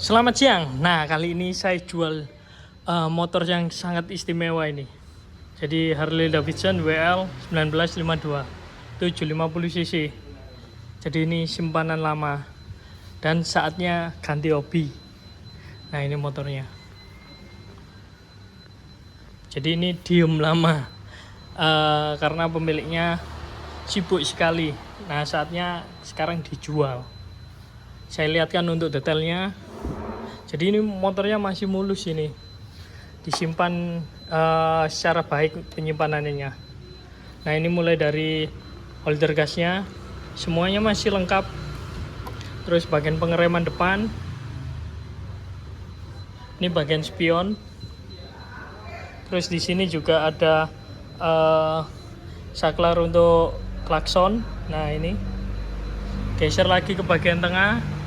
Selamat siang. Nah, kali ini saya jual motor yang sangat istimewa ini. Jadi Harley Davidson WL 1952 750 cc. Jadi ini simpanan lama dan saatnya ganti hobi. Nah, ini motornya. Jadi ini diem lama karena pemiliknya sibuk sekali. Nah, saatnya sekarang dijual. Saya lihatkan untuk detailnya. Jadi ini motornya masih mulus ini, disimpan secara baik penyimpanannya. Nah, ini mulai dari holder gasnya semuanya masih lengkap. Terus bagian pengereman depan, ini bagian spion. Terus di sini juga ada saklar untuk klakson. Nah, ini geser lagi ke bagian tengah.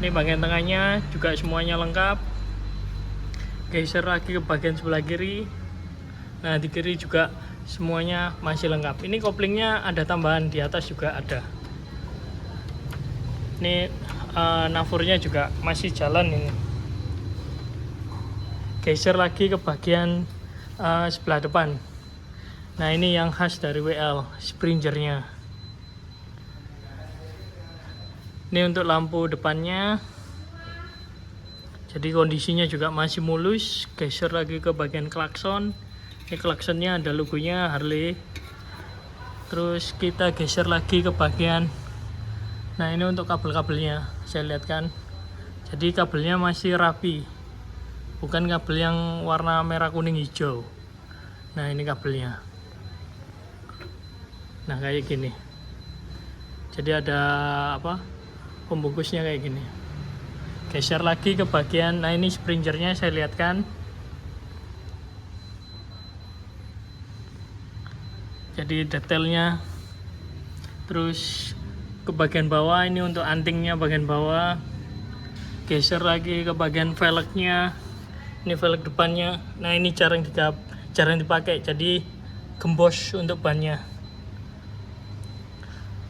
Ini bagian tengahnya juga semuanya lengkap. Geser lagi ke bagian sebelah kiri. Nah, di kiri juga semuanya masih lengkap. Ini koplingnya ada tambahan, di atas juga ada. Ini navurnya juga masih jalan ini. Geser lagi ke bagian sebelah depan. Nah, ini yang khas dari WL, Springernya. Ini untuk lampu depannya. Jadi kondisinya juga masih mulus. Geser lagi ke bagian klakson. Ini klaksonnya ada logonya Harley. Terus kita geser lagi ke bagian. Nah, ini untuk kabel-kabelnya. Saya lihatkan. Jadi kabelnya masih rapi. Bukan kabel yang warna merah kuning hijau. Nah, ini kabelnya. Nah, kayak gini. Jadi ada pembungkusnya kayak gini. Geser lagi ke bagian. Nah, ini Springernya saya lihatkan. Jadi detailnya. Terus ke bagian bawah, ini untuk antingnya bagian bawah. Geser lagi ke bagian velgnya. Ini velg depannya. Nah, ini jarang dipakai, jadi gembos untuk bannya.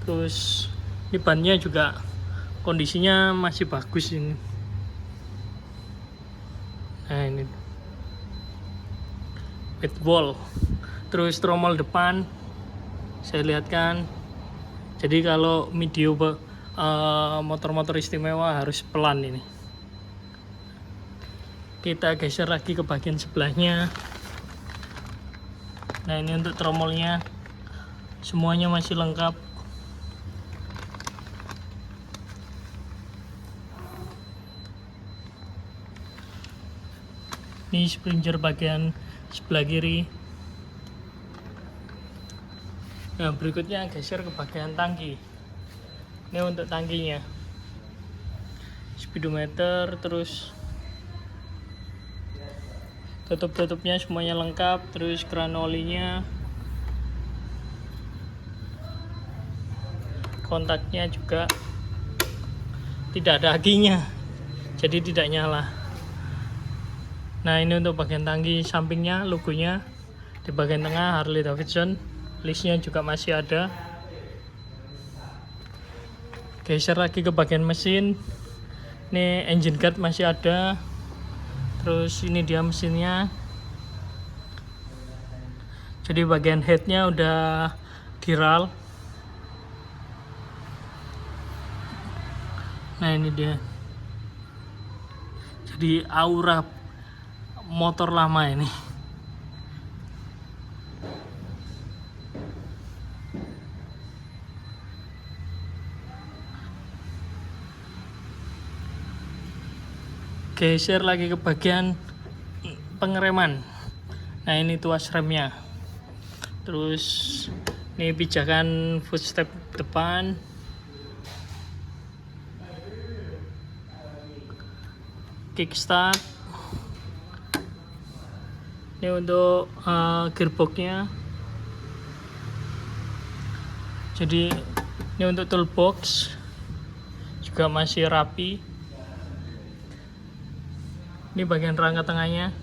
Terus ini bannya juga kondisinya masih bagus ini. Nah, ini pit wall. Terus tromol depan saya lihatkan. Jadi kalau video motor-motor istimewa harus pelan ini. Kita geser lagi ke bagian sebelahnya. Nah, ini untuk tromolnya semuanya masih lengkap. Ini Springer bagian sebelah kiri. Nah, berikutnya geser ke bagian tangki. Ini untuk tangkinya. Speedometer, terus tutup-tutupnya semuanya lengkap. Terus keran olinya, kontaknya juga tidak ada akinya, jadi tidak nyala. Nah, ini untuk bagian tangki sampingnya, logonya di bagian tengah Harley Davidson. Listnya juga masih ada. Geser lagi ke bagian mesin. Ini engine guard masih ada. Terus ini dia mesinnya. Jadi bagian headnya udah diral. Nah, ini dia. Jadi aura motor lama ini. Geser lagi ke bagian pengereman. Nah, ini tuas remnya. Terus ini pijakan footstep depan. Kickstart. Ini untuk gearboxnya. Jadi ini untuk toolbox juga masih rapi. Ini bagian rangka tengahnya.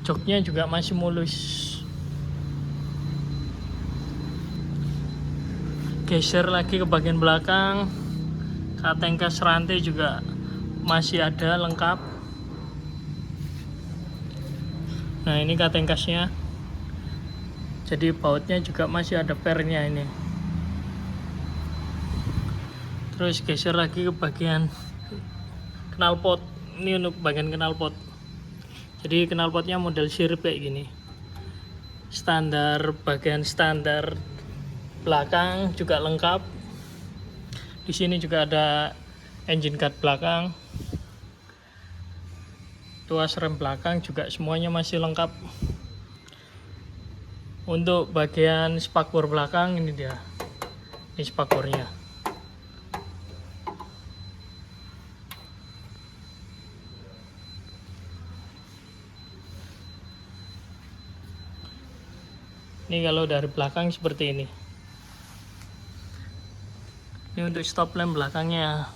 Joknya juga masih mulus. Geser lagi ke bagian belakang. Katengkas rantai juga masih ada lengkap. Nah ini katengkasnya, jadi bautnya juga masih ada pernya ini. Terus geser lagi ke bagian knalpot. Ini untuk bagian knalpot. Jadi knalpotnya model sirip kayak gini. Standar, bagian standar belakang juga lengkap. Di sini juga ada engine guard belakang. Tuas rem belakang juga semuanya masih lengkap. Untuk bagian spakbor belakang ini dia. Ini spakbornya. Ini kalau dari belakang seperti ini. Ini untuk stop lamp belakangnya.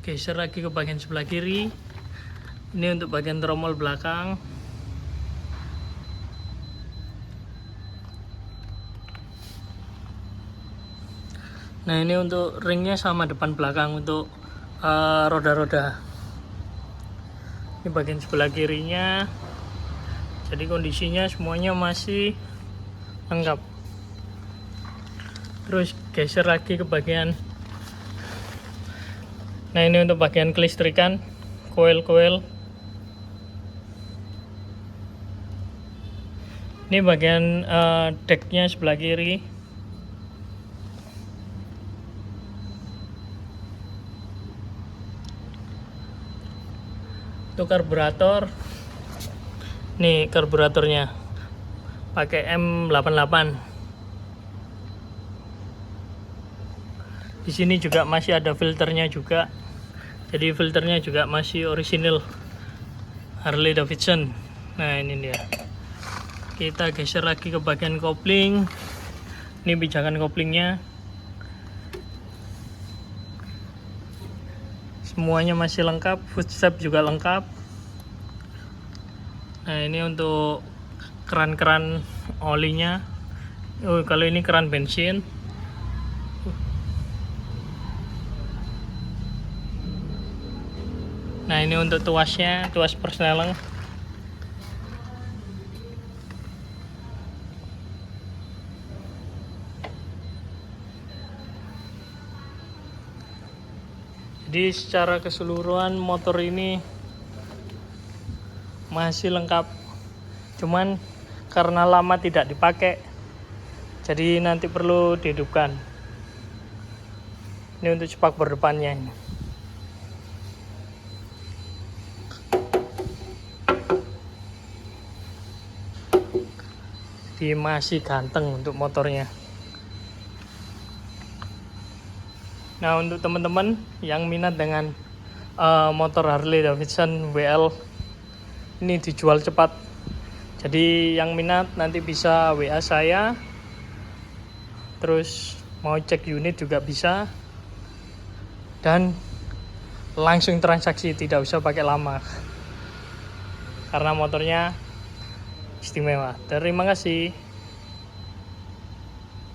Geser lagi ke bagian sebelah kiri. Ini untuk bagian tromol belakang. Nah ini untuk ringnya sama depan belakang untuk roda-roda. Ini bagian sebelah kirinya. Jadi kondisinya semuanya masih lengkap. Terus geser lagi ke bagian. Nah ini untuk bagian kelistrikan, koil-koil. Ini bagian decknya sebelah kiri. Untuk karburator. Nih karburatornya pakai M88. Di sini juga masih ada filternya juga. Jadi filternya juga masih orisinil Harley Davidson. Nah ini dia. Kita geser lagi ke bagian kopling. Ini pijakan koplingnya. Semuanya masih lengkap. Footstep juga lengkap. Nah ini untuk keran-keran olinya. Kalau ini keran bensin. Nah ini untuk tuasnya, tuas persneleng. Jadi secara keseluruhan motor ini masih lengkap. Cuman karena lama tidak dipakai, jadi nanti perlu dihidupkan. Ini untuk spakbor depannya ini. Jadi masih ganteng untuk motornya. Nah untuk teman-teman yang minat dengan motor Harley Davidson WL, ini dijual cepat. Jadi yang minat nanti bisa WA saya. Terus mau cek unit juga bisa. Dan langsung transaksi, tidak usah pakai lama. Karena motornya istimewa. Terima kasih.